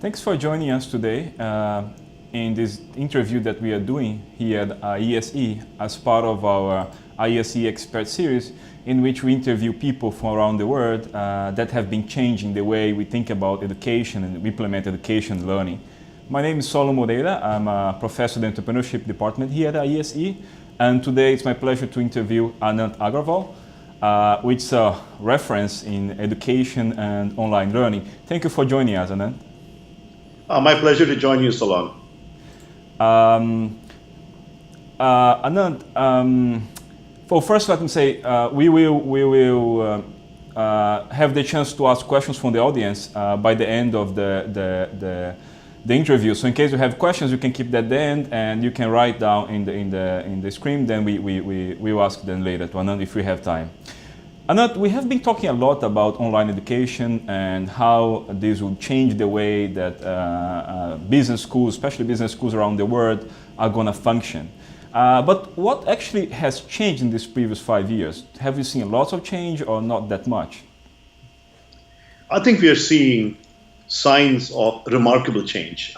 Thanks for joining us today in this interview that we are doing here at IESE as part of our IESE Expert Series, in which we interview people from around the world that have been changing the way we think about education and implement education and learning. My name is Solon Moreira. I'm a professor in the entrepreneurship department here at IESE, and today it's my pleasure to interview Anant Agarwal, which is a reference in education and online learning. Thank you for joining us, Anant. My pleasure to join you, Solon. Anant, well, first let me say we will have the chance to ask questions from the audience by the end of the interview. So in case you have questions, you can keep that at the end, and you can write down in the screen. Then we will ask them later to Anant if we have time. Anant, we have been talking a lot about online education and how this will change the way that business schools, especially business schools around the world, are going to function. But what actually has changed in these previous 5 years? Have you seen lots of change or not that much? I think we are seeing signs of remarkable change.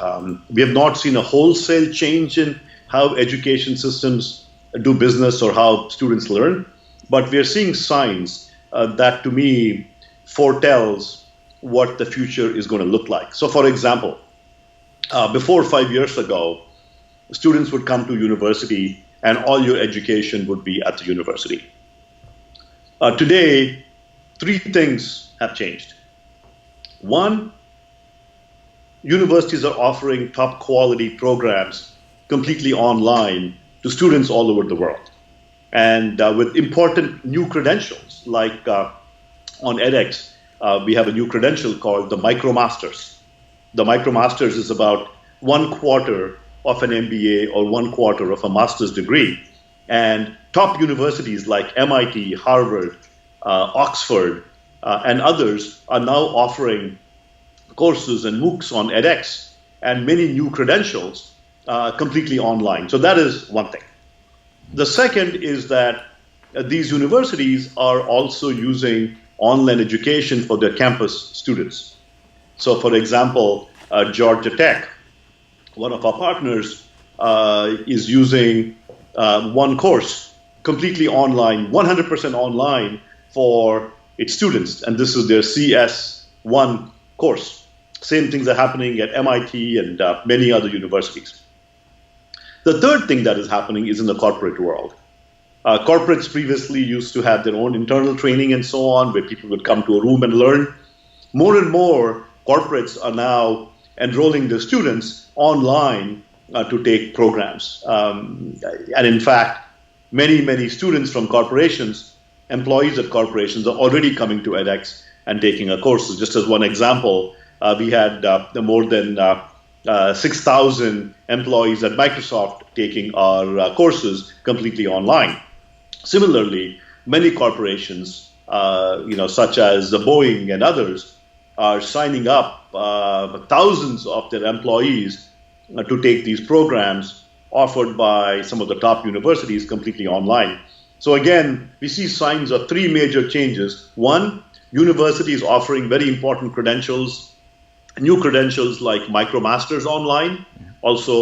We have not seen a wholesale change in how education systems do business or how students learn. But we are seeing signs that, to me, foretells what the future is going to look like. So, for example, before 5 years ago, students would come to university and all your education would be at the university. Today, three things have changed. One, universities are offering top quality programs completely online to students all over the world. And with important new credentials, like on edX, we have a new credential called the MicroMasters. The MicroMasters is about 1/4 of an MBA or 1/4 of a master's degree. And top universities like MIT, Harvard, Oxford, and others are now offering courses and MOOCs on edX and many new credentials completely online. So that is one thing. The second is that these universities are also using online education for their campus students. So, for example, Georgia Tech, one of our partners, is using one course completely online, 100% online for its students. And this is their CS1 course. Same things are happening at MIT and many other universities. The third thing that is happening is in the corporate world. Corporates previously used to have their own internal training and so on, where people would come to a room and learn. More and more corporates are now enrolling their students online to take programs. And in fact, many students from corporations, employees at corporations, are already coming to edX and taking our courses. Just as one example, we had more than 6,000 employees at Microsoft taking our courses completely online. Similarly, many corporations, such as Boeing and others, are signing up thousands of their employees to take these programs offered by some of the top universities completely online. So again, we see signs of three major changes. One, universities offering very important credentials, new credentials like MicroMasters online, also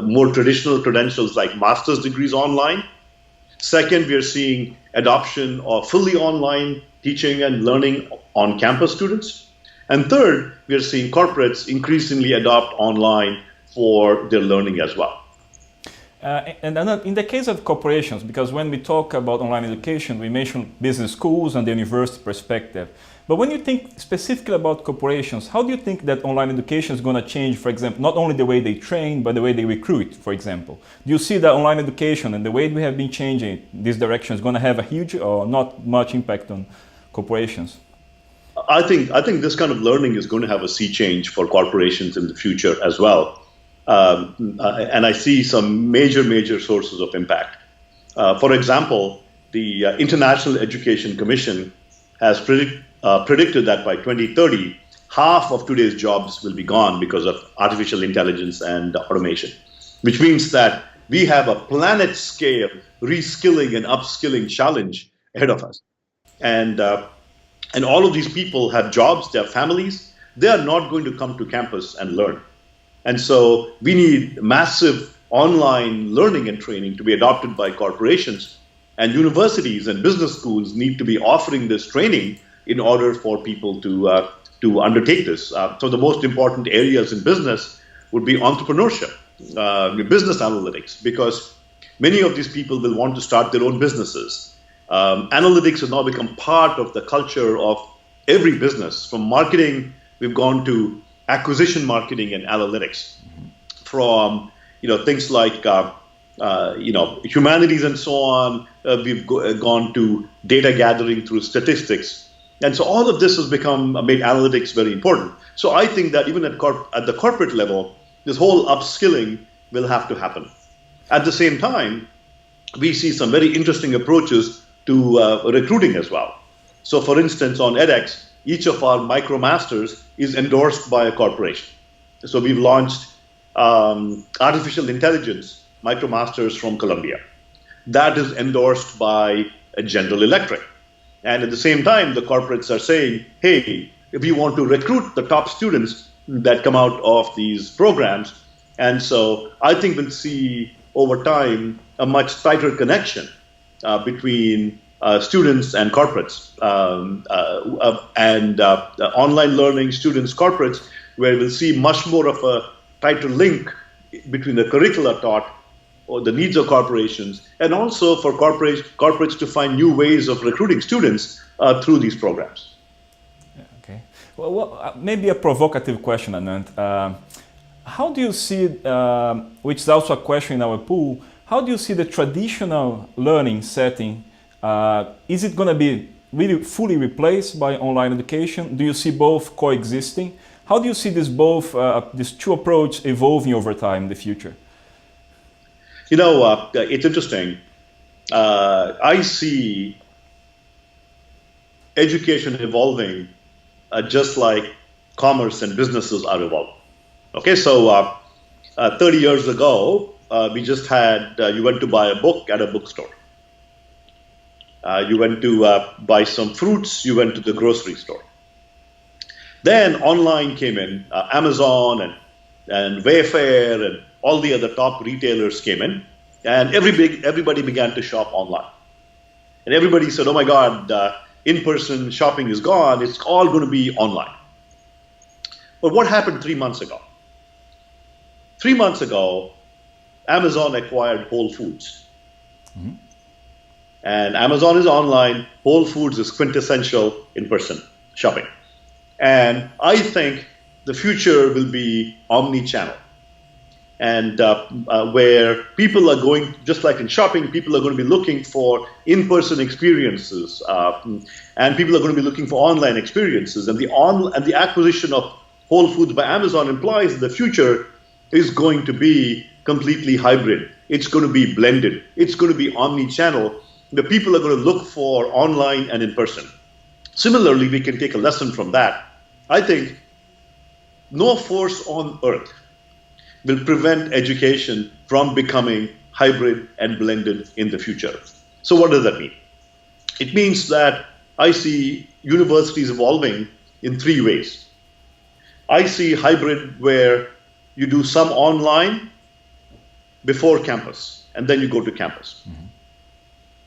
more traditional credentials like master's degrees online. Second, we are seeing adoption of fully online teaching and learning on campus students. And third, we are seeing corporates increasingly adopt online for their learning as well. And in the case of corporations, because when we talk about online education, we mention business schools and the university perspective. But when you think specifically about corporations, how do you think that online education is going to change, for example, not only the way they train, but the way they recruit, for example? Do you see that online education and the way we have been changing this direction is going to have a huge or not much impact on corporations? I think this kind of learning is going to have a sea change for corporations in the future as well. And I see some major sources of impact. For example, the International Education Commission has predicted that by 2030, half of today's jobs will be gone because of artificial intelligence and automation, which means that we have a planet-scale reskilling and upskilling challenge ahead of us. And all of these people have jobs, they have families, they are not going to come to campus and learn. And so we need massive online learning and training to be adopted by corporations, and universities and business schools need to be offering this training in order for people to undertake this. So the most important areas in business would be entrepreneurship, business analytics, because many of these people will want to start their own businesses. Analytics has now become part of the culture of every business. From marketing, we've gone to acquisition marketing and analytics. From things like humanities and so on, we've gone to data gathering through statistics. And so all of this has made analytics very important. So I think that even at the corporate level, this whole upskilling will have to happen. At the same time, we see some very interesting approaches to recruiting as well. So for instance, on edX, each of our MicroMasters is endorsed by a corporation. So we've launched artificial intelligence MicroMasters from Columbia. That is endorsed by General Electric. And at the same time, the corporates are saying, hey, if we want to recruit the top students that come out of these programs. And so I think we'll see over time a much tighter connection between students and corporates, and online learning, students, corporates, where we'll see much more of a tighter link between the curricula taught or the needs of corporations, and also for corporates to find new ways of recruiting students through these programs. Yeah, okay. Well, maybe a provocative question, Anant. How do you see, which is also a question in our pool, how do you see the traditional learning setting? Is it going to be really fully replaced by online education? Do you see both coexisting? How do you see these two approaches evolving over time in the future? It's interesting. I see education evolving just like commerce and businesses are evolving. Okay, so 30 years ago, we just had, you went to buy a book at a bookstore. You went to buy some fruits, you went to the grocery store. Then online came in, Amazon and Wayfair and all the other top retailers came in, and everybody began to shop online. And everybody said, oh my God, in-person shopping is gone, it's all going to be online. But what happened 3 months ago? 3 months ago, Amazon acquired Whole Foods. Mm-hmm. And Amazon is online, Whole Foods is quintessential in-person shopping. And I think the future will be omni-channel. And where people are going, just like in shopping, people are going to be looking for in-person experiences, and people are going to be looking for online experiences. And the acquisition of Whole Foods by Amazon implies the future is going to be completely hybrid. It's going to be blended. It's going to be omni-channel. The people are going to look for online and in-person. Similarly, we can take a lesson from that. I think no force on earth will prevent education from becoming hybrid and blended in the future. So what does that mean? It means that I see universities evolving in 3 ways. I see hybrid where you do some online before campus, and then you go to campus. Mm-hmm.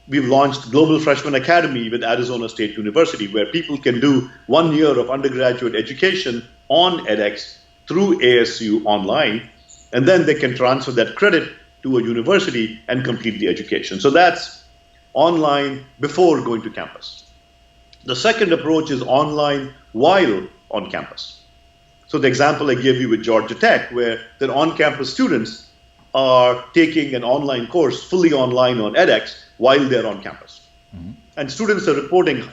We've launched Global Freshman Academy with Arizona State University, where people can do 1 year of undergraduate education on edX through ASU online, and then they can transfer that credit to a university and complete the education. So that's online before going to campus. The second approach is online while on campus. So the example I gave you with Georgia Tech, where their on-campus students are taking an online course fully online on edX while they're on campus. Mm-hmm. And students are reporting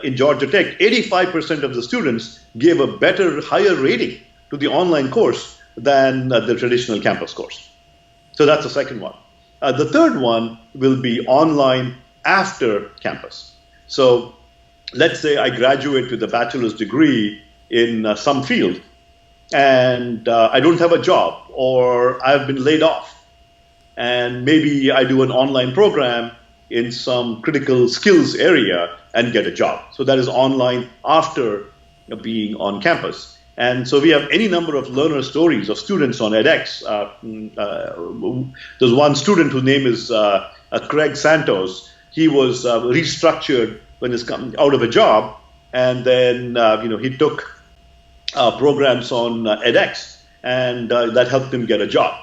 in Georgia Tech, 85% of the students gave a better, higher rating to the online course than the traditional campus course. So that's the second one. The third one will be online after campus. So let's say I graduate with a bachelor's degree in some field, and I don't have a job, or I've been laid off, and maybe I do an online program in some critical skills area and get a job. So that is online after being on campus. And so we have any number of learner stories of students on edX. There's one student whose name is Craig Santos. He was restructured when he's come out of a job, and then he took programs on edX, and that helped him get a job.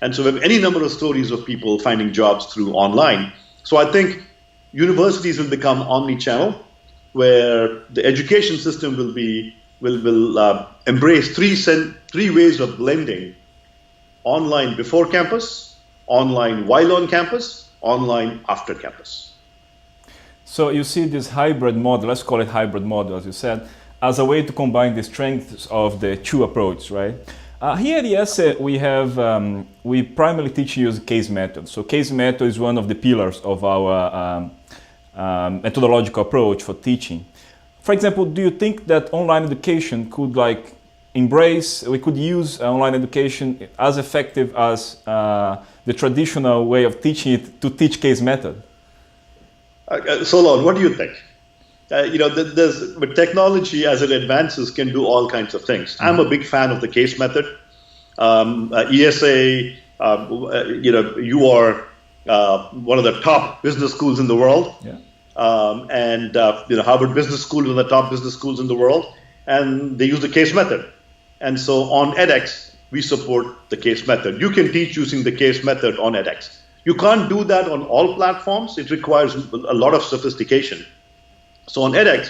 And so we have any number of stories of people finding jobs through online. So I think universities will become omni-channel, where the education system will embrace three ways of blending: online before campus, online while on campus, online after campus. So you see this hybrid model, let's call it hybrid model, as you said, as a way to combine the strengths of the two approaches, right? Here at IESE, we primarily teach use case method. So case method is one of the pillars of our methodological approach for teaching. For example, do you think that online education could we could use online education as effective as the traditional way of teaching it to teach case method? Solon, what do you think? But technology, as it advances, can do all kinds of things. I'm a big fan of the case method. IESE, you are one of the top business schools in the world. Yeah. Harvard Business School is one of the top business schools in the world, and they use the case method. And so on edX, we support the case method. You can teach using the case method on edX. You can't do that on all platforms. It requires a lot of sophistication. So on edX,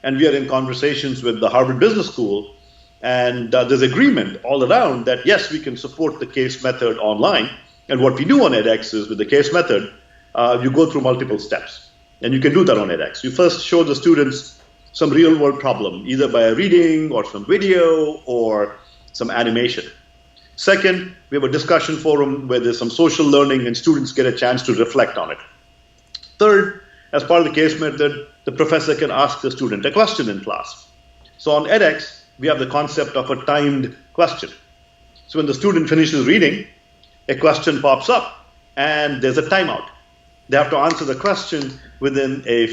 and we are in conversations with the Harvard Business School, and there's agreement all around that, yes, we can support the case method online. And what we do on edX is, with the case method, you go through multiple steps. And you can do that on edX. You first show the students some real-world problem, either by a reading or some video or some animation. Second, we have a discussion forum where there's some social learning and students get a chance to reflect on it. Third, as part of the case method, the professor can ask the student a question in class. So on edX, we have the concept of a timed question. So when the student finishes reading, a question pops up and there's a timeout. They have to answer the question within a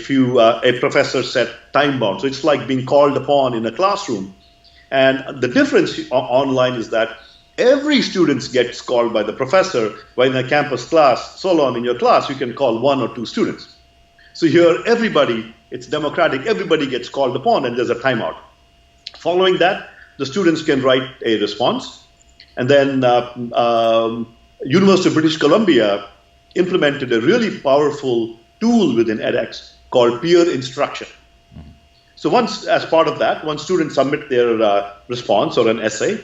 professor set time bound. So it's like being called upon in a classroom. And the difference online is that every student gets called by the professor, while in a campus class, Solon, in your class, you can call one or two students. So here, everybody, it's democratic, everybody gets called upon, and there's a timeout. Following that, the students can write a response. And then University of British Columbia implemented a really powerful tool within edX called peer instruction. So once, as part of that, once students submit their response or an essay,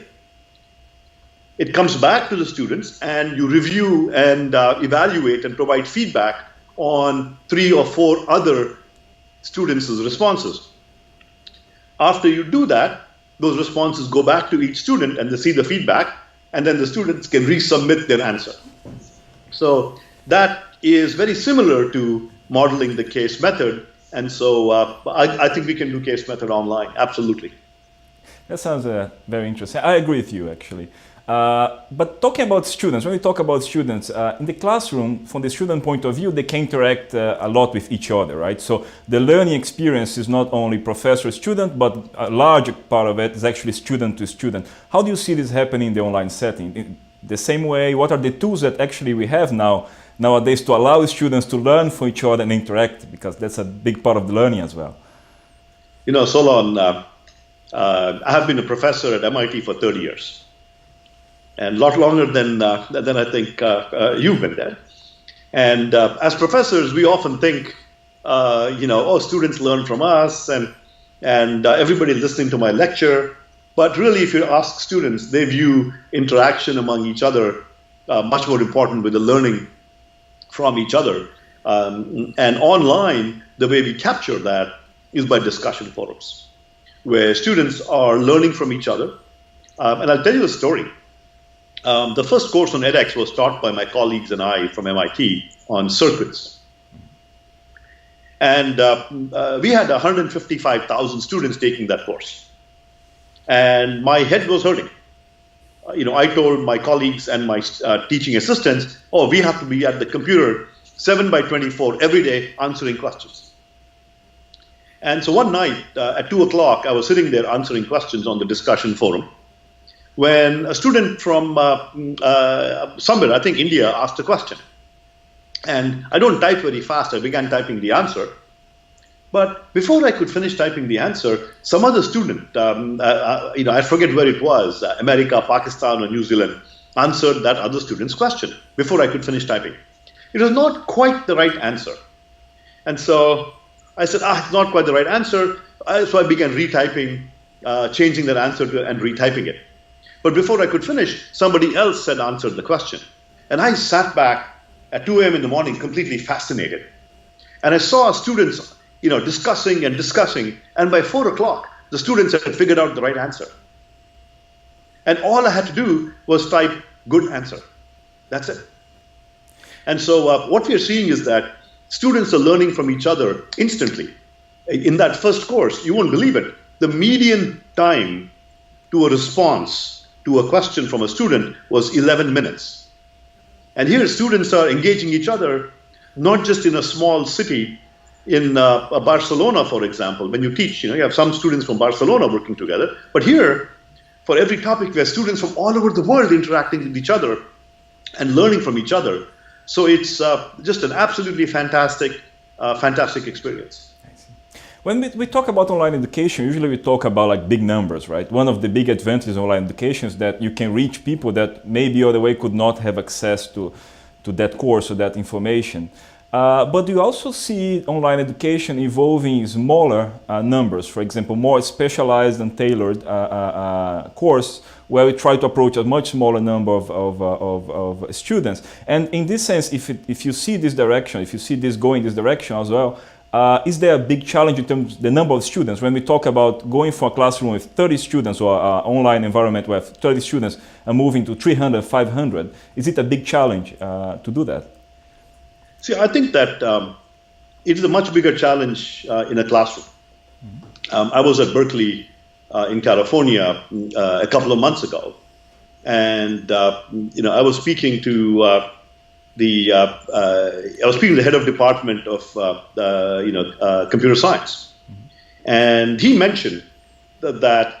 it comes back to the students, and you review and evaluate and provide feedback on 3 or 4 other students' responses. After you do that, those responses go back to each student, and they see the feedback, and then the students can resubmit their answer. So that is very similar to modeling the case method, and so I think we can do case method online, absolutely. That sounds very interesting. I agree with you, actually. But talking about students, when we talk about students, in the classroom, from the student point of view, they can interact a lot with each other, right? So the learning experience is not only professor-student, but a large part of it is actually student to student. How do you see this happening in the online setting? In the same way, what are the tools that actually we have nowadays to allow students to learn from each other and interact? Because that's a big part of the learning as well. You know, Solon, I have been a professor at MIT for 30 years. And a lot longer than I think you've been there. And as professors, we often think, students learn from us, and everybody listening to my lecture. But really, if you ask students, they view interaction among each other much more important, with the learning from each other. And online, the way we capture that is by discussion forums, where students are learning from each other. And I'll tell you a story. The first course on edX was taught by my colleagues and I from MIT on circuits. And we had 155,000 students taking that course. And my head was hurting. I told my colleagues and my teaching assistants, we have to be at the computer 7 by 24 every day answering questions. And so one night at 2 o'clock, I was sitting there answering questions on the discussion forum when a student from somewhere, I think India, asked a question. And I don't type very fast. I began typing the answer. But before I could finish typing the answer, some other student, I forget where it was, America, Pakistan, or New Zealand, answered that other student's question before I could finish typing. It was not quite the right answer. And so I said, it's not quite the right answer. So I began retyping, changing that answer and retyping it. But before I could finish, somebody else had answered the question. And I sat back at 2 a.m. in the morning, completely fascinated. And I saw students, discussing and discussing. And by 4 o'clock, the students had figured out the right answer. And all I had to do was type good answer. That's it. And so what we are seeing is that students are learning from each other instantly. In that first course, you won't believe it, the median time to a response to a question from a student was 11 minutes. And here students are engaging each other, not just in a small city, in Barcelona, for example. When you teach, you have some students from Barcelona working together. But here, for every topic, we have students from all over the world interacting with each other and learning from each other. So it's just an absolutely fantastic experience. When we talk about online education, usually we talk about like big numbers, right? One of the big advantages of online education is that you can reach people that maybe other way could not have access to that course or that information. But you also see online education evolving smaller numbers, for example, more specialized and tailored course where we try to approach a much smaller number of students. And in this sense, if you see this direction, if you see this going this direction as well, is there a big challenge in terms of the number of students? When we talk about going from a classroom with 30 students or an online environment with 30 students and moving to 300, 500, is it a big challenge to do that? See, I think that it is a much bigger challenge in a classroom. I was at Berkeley in California a couple of months ago, and I was speaking to the head of department of computer science, and he mentioned that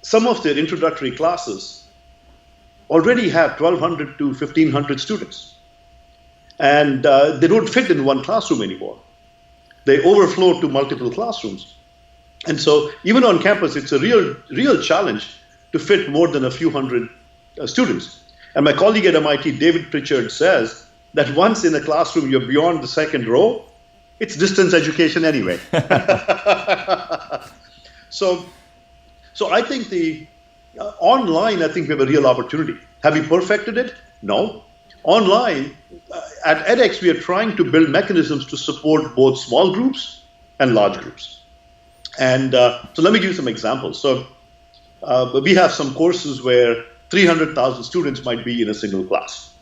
some of their introductory classes already have 1,200 to 1,500 students. And they don't fit in one classroom anymore. They overflow to multiple classrooms. And so even on campus, it's a real challenge to fit more than a few hundred students. And my colleague at MIT, David Pritchard, says that once in a classroom you're beyond the second row, it's distance education anyway. So I think online, I think we have a real opportunity. Have we perfected it? No. Online, at edX, we are trying to build mechanisms to support both small groups and large groups. And so let me give you some examples. So we have some courses where 300,000 students might be in a single class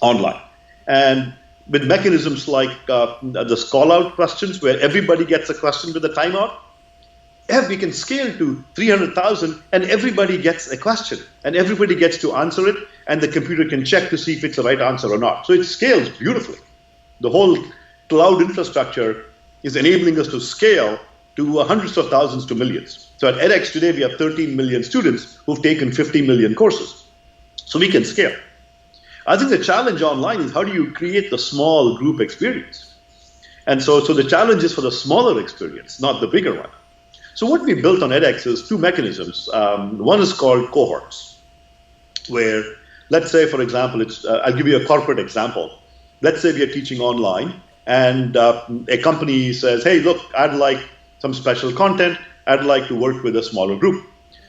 online. And with mechanisms like the call-out questions, where everybody gets a question with a timeout, we can scale to 300,000 and everybody gets a question and everybody gets to answer it, and the computer can check to see if it's the right answer or not. So it scales beautifully. The whole cloud infrastructure is enabling us to scale to hundreds of thousands to millions. So at edX today, we have 13 million students who've taken 50 million courses. So we can scale. I think the challenge online is how do you create the small group experience? And so the challenge is for the smaller experience, not the bigger one. So what we built on edX is two mechanisms. One is called cohorts, where, let's say, for example, I'll give you a corporate example. Let's say we are teaching online, and a company says, hey, look, I'd like some special content. I'd like to work with a smaller group.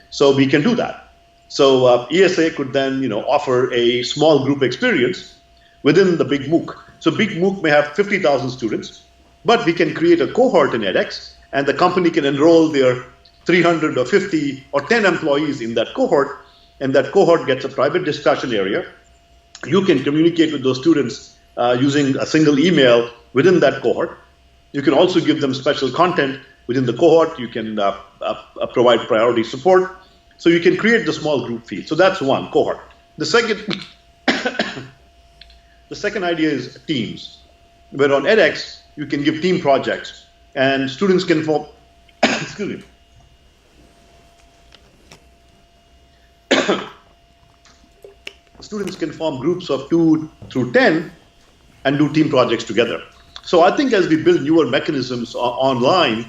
So we can do that. So IESE could then offer a small group experience within the big MOOC. So big MOOC may have 50,000 students, but we can create a cohort in edX, and the company can enroll their 300 or 50 or 10 employees in that cohort, and that cohort gets a private discussion area. You can communicate with those students using a single email within that cohort. You can also give them special content within the cohort. You can provide priority support. So you can create the small group feed. So that's one, cohort. The second idea is teams, where on edX, you can give team projects. and students can form, excuse me, students can form groups of 2 through 10 and do team projects together. So I think as we build newer mechanisms online,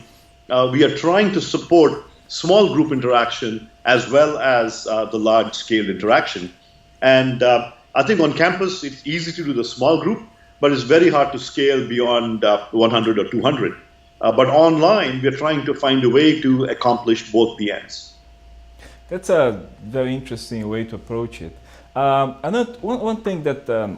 we are trying to support small group interaction as well as the large scale interaction. And I think on campus, it's easy to do the small group, but it's very hard to scale beyond 100 or 200. But online, we're trying to find a way to accomplish both the ends. That's a very interesting way to approach it. One thing that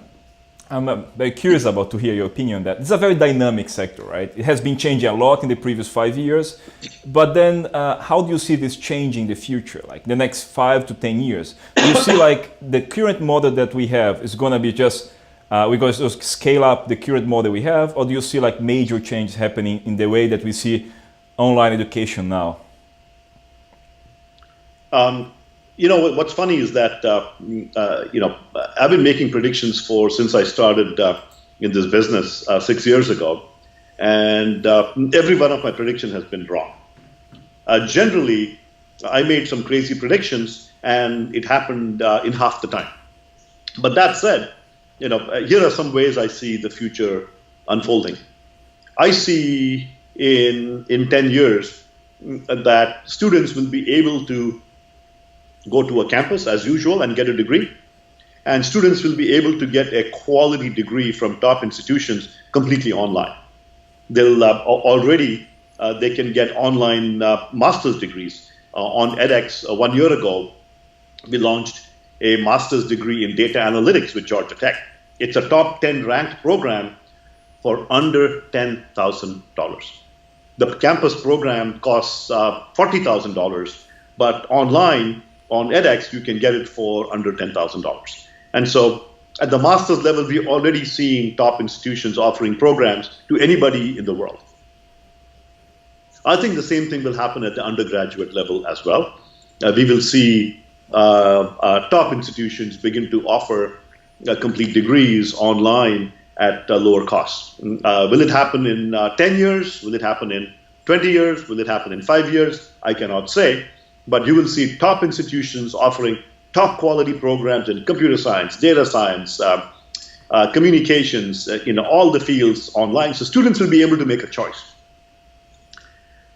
I'm very curious about to hear your opinion that it's a very dynamic sector, right? It has been changing a lot in the previous 5 years, but then how do you see this changing in the future, like the next 5 to 10 years? Do you see like the current model that we have is going to be just, we're going to just scale up the current model we have, or do you see like major changes happening in the way that we see online education now? You know, what's funny is that, you know, I've been making predictions since I started in this business 6 years ago, and every one of my predictions has been wrong. Generally, I made some crazy predictions, and it happened in half the time. But that said, you know, here are some ways I see the future unfolding. I see in 10 years that students will be able to go to a campus as usual and get a degree. And students will be able to get a quality degree from top institutions completely online. They'll already, they can get online master's degrees. On edX 1 year ago, we launched a master's degree in data analytics with Georgia Tech. It's a top 10 ranked program for under $10,000. The campus program costs $40,000, but online, on edX, you can get it for under $10,000. And so at the master's level, we're already seeing top institutions offering programs to anybody in the world. I think the same thing will happen at the undergraduate level as well. We will see top institutions begin to offer complete degrees online at lower costs. Will it happen in 10 years? Will it happen in 20 years? Will it happen in 5 years? I cannot say. But you will see top institutions offering top quality programs in computer science, data science, communications, in all the fields online. So students will be able to make a choice.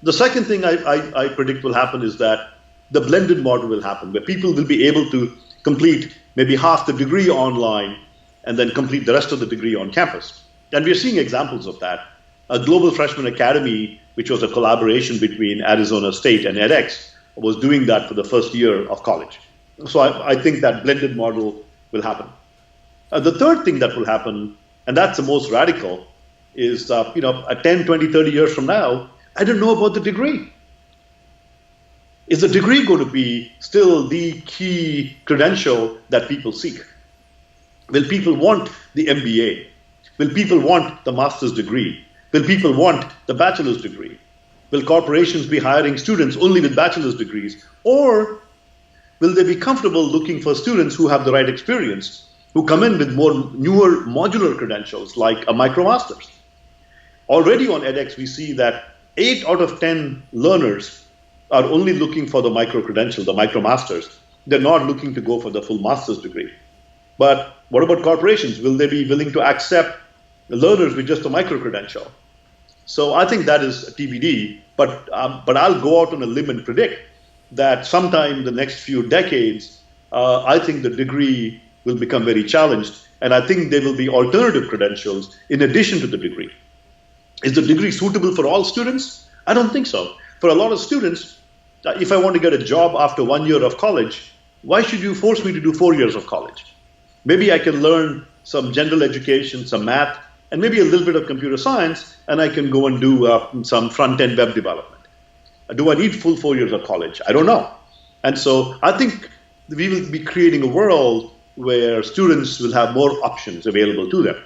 The second thing I predict will happen is that the blended model will happen, where people will be able to complete maybe half the degree online and then complete the rest of the degree on campus. And we're seeing examples of that. A Global Freshman Academy, which was a collaboration between Arizona State and edX, was doing that for the first year of college. So I think that blended model will happen. The third thing that will happen, and that's the most radical, is you know, 10, 20, 30 years from now, I don't know about the degree. Is the degree going to be still the key credential that people seek? Will people want the MBA? Will people want the master's degree? Will people want the bachelor's degree? Will corporations be hiring students only with bachelor's degrees? Or will they be comfortable looking for students who have the right experience, who come in with more newer modular credentials like a MicroMasters? Already on edX, we see that 8 out of 10 learners are only looking for the micro credential, the MicroMasters. They're not looking to go for the full master's degree. But what about corporations? Will they be willing to accept learners with just a micro credential? So I think that is TBD, but I'll go out on a limb and predict that sometime in the next few decades, I think the degree will become very challenged, and I think there will be alternative credentials in addition to the degree. Is the degree suitable for all students? I don't think so. For a lot of students, if I want to get a job after 1 year of college, why should you force me to do 4 years of college? Maybe I can learn some general education, some math, and maybe a little bit of computer science, and I can go and do some front-end web development. Do I need full 4 years of college? I don't know. And so I think we will be creating a world where students will have more options available to them.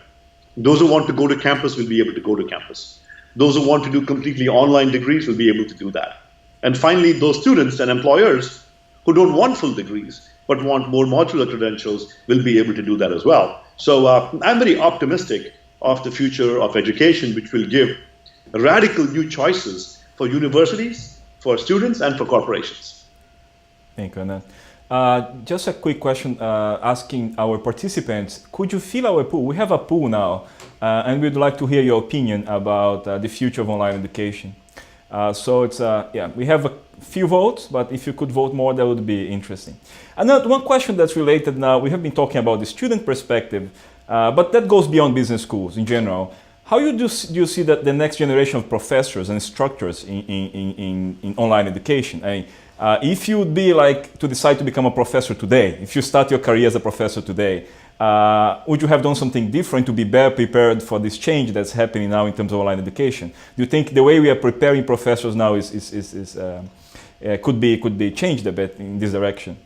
Those who want to go to campus will be able to go to campus. Those who want to do completely online degrees will be able to do that. And finally, those students and employers who don't want full degrees but want more modular credentials will be able to do that as well. So I'm very optimistic of the future of education, which will give radical new choices for universities, for students, and for corporations. Thank you, Anant. Just a quick question asking our participants, could you fill our pool? We have a pool now, and we'd like to hear your opinion about the future of online education. So it's, yeah, we have a few votes, but if you could vote more, that would be interesting. Another one question that's related now, we have been talking about the student perspective, but that goes beyond business schools in general. How do you see that the next generation of professors and instructors in online education? I mean, if you would be like to decide to become a professor today, if you start your career as a professor today, would you have done something different to be better prepared for this change that's happening now in terms of online education? Do you think the way we are preparing professors now could be changed a bit in this direction?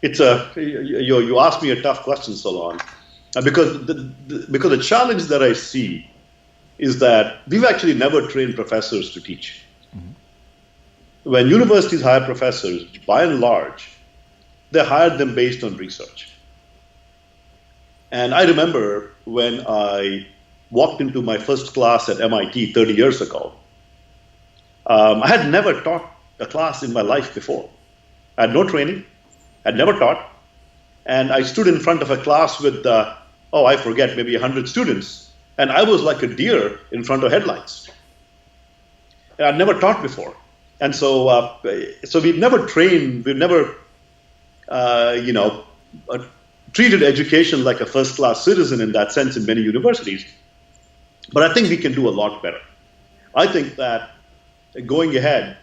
You asked me a tough question, Solon, because the challenge that I see is that we've actually never trained professors to teach. Mm-hmm. When universities hire professors, by and large, they hire them based on research. And I remember when I walked into my first class at MIT 30 years ago, I had never taught a class in my life before. I had no training, I'd never taught, and I stood in front of a class with, I forget, maybe 100 students, and I was like a deer in front of headlights. And I'd never taught before. And so we've never trained, we've never, treated education like a first-class citizen in that sense in many universities. But I think we can do a lot better. I think that going ahead,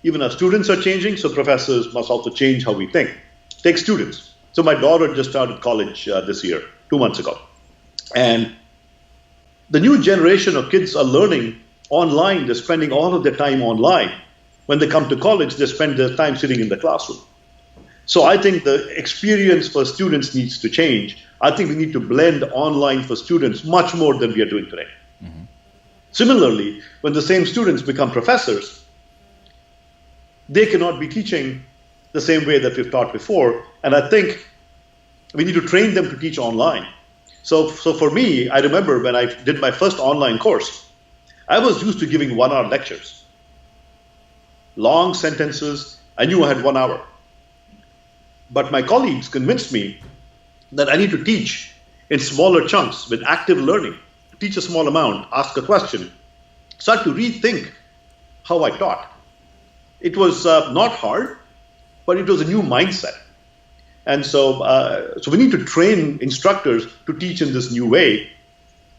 even our students are changing, so professors must also change how we think. Take students. So my daughter just started college this year, 2 months ago. And the new generation of kids are learning online. They're spending all of their time online. When they come to college, they spend their time sitting in the classroom. So I think the experience for students needs to change. I think we need to blend online for students much more than we are doing today. Mm-hmm. Similarly, when the same students become professors, they cannot be teaching the same way that we've taught before. And I think we need to train them to teach online. So for me, I remember when I did my first online course, I was used to giving 1 hour lectures. Long sentences, I knew I had 1 hour. But my colleagues convinced me that I need to teach in smaller chunks with active learning, teach a small amount, ask a question, start to rethink how I taught. It was not hard, but it was a new mindset. And so we need to train instructors to teach in this new way.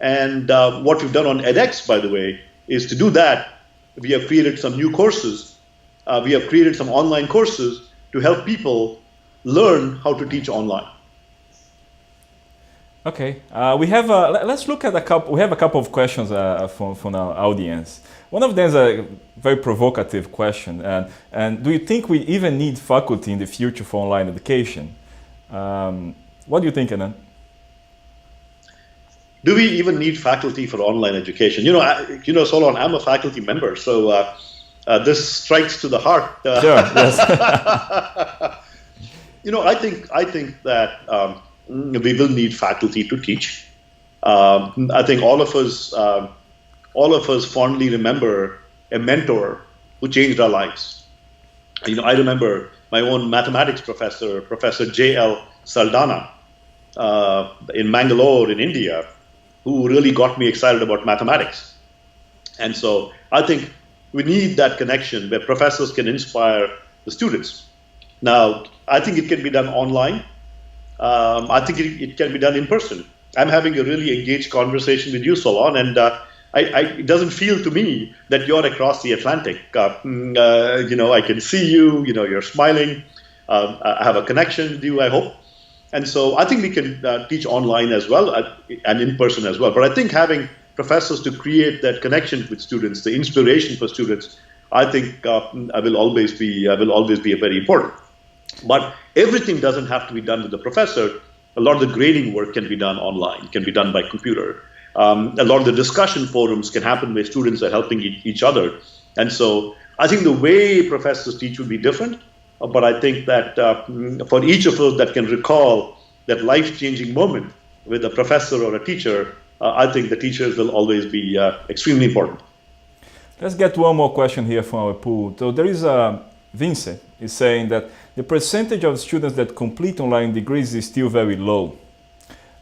And what we've done on edX, by the way, is to do that. We have created some new courses. We have created some online courses to help people learn how to teach online. Okay, we have. Let's look at a couple. We have a couple of questions from our audience. One of them is a very provocative question, and do you think we even need faculty in the future for online education? What do you think, Anant? Do we even need faculty for online education? Solon, I'm a faculty member, so this strikes to the heart. Sure. Yes. I think that we will need faculty to teach. I think all of us fondly remember a mentor who changed our lives. I remember my own mathematics professor, Professor J.L. Saldana, in Mangalore in India, who really got me excited about mathematics. And so I think we need that connection where professors can inspire the students. Now, I think it can be done online. I think it can be done in person. I'm having a really engaged conversation with you, Solon, and it doesn't feel to me that you're across the Atlantic. I can see you, you're smiling. I have a connection with you, I hope. And so I think we can teach online as well and in person as well. But I think having professors to create that connection with students, the inspiration for students, I think will always be very important. But everything doesn't have to be done with the professor. A lot of the grading work can be done online, can be done by computer. A lot of the discussion forums can happen where students are helping each other. And so I think the way professors teach will be different. But I think that for each of us that can recall that life-changing moment with a professor or a teacher, I think the teachers will always be extremely important. Let's get one more question here from our pool. So there is Vincent is saying that the percentage of students that complete online degrees is still very low.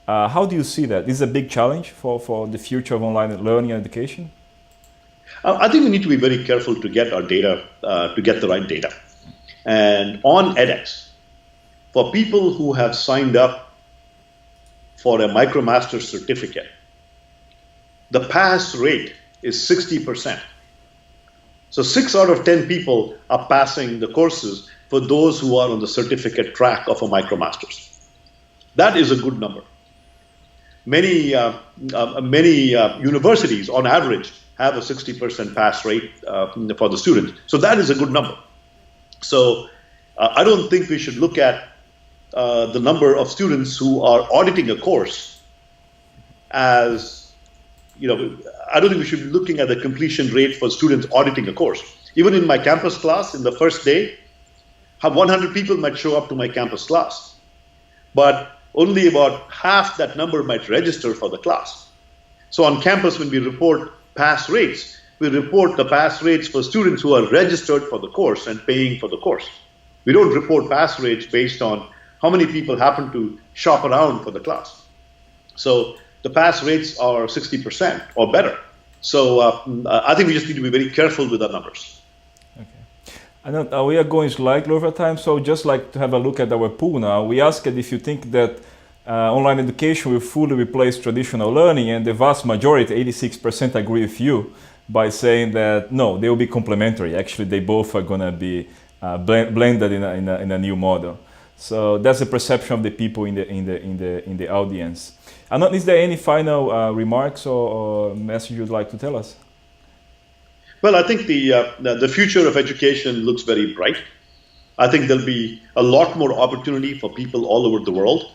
How do you see that? This is a big challenge for the future of online learning and education? I think we need to be very careful to get our data, to get the right data. And on edX, for people who have signed up for a MicroMaster certificate, the pass rate is 60%. So 6 out of 10 people are passing the courses for those who are on the certificate track of a MicroMasters. That is a good number. Many universities, on average, have a 60% pass rate for the students. So that is a good number. So I don't think we should look at the number of students who are auditing a course as, I don't think we should be looking at the completion rate for students auditing a course. Even in my campus class, in the first day, 100 people might show up to my campus class, but only about half that number might register for the class. So on campus, when we report pass rates, we report the pass rates for students who are registered for the course and paying for the course. We don't report pass rates based on how many people happen to shop around for the class. So the pass rates are 60% or better. So I think we just need to be very careful with our numbers. Okay. And we are going slightly over time, so just like to have a look at our pool now, we asked if you think that online education will fully replace traditional learning, and the vast majority, 86%, agree with you by saying that no, they will be complementary. Actually, they both are going to be blended in a new model. So that's the perception of the people in the audience. Anant, is there any final remarks or message you'd like to tell us? Well, I think the future of education looks very bright. I think there'll be a lot more opportunity for people all over the world.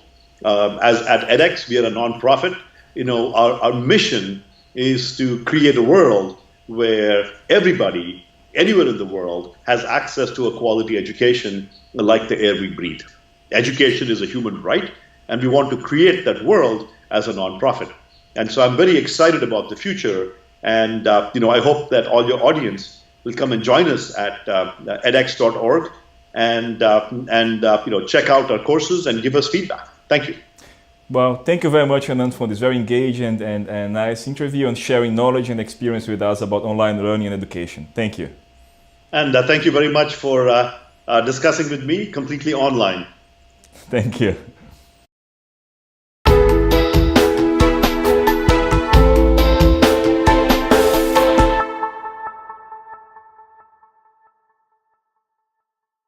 As at edX, we are a nonprofit. Our mission is to create a world where everybody, anywhere in the world, has access to a quality education like the air we breathe. Education is a human right, and we want to create that world as a nonprofit. And so I'm very excited about the future, and I hope that all your audience will come and join us at edX.org and check out our courses and give us feedback. Thank you. Well, thank you very much, Anant, for this very engaged and nice interview and sharing knowledge and experience with us about online learning and education. Thank you. And thank you very much for discussing with me completely online. Thank you.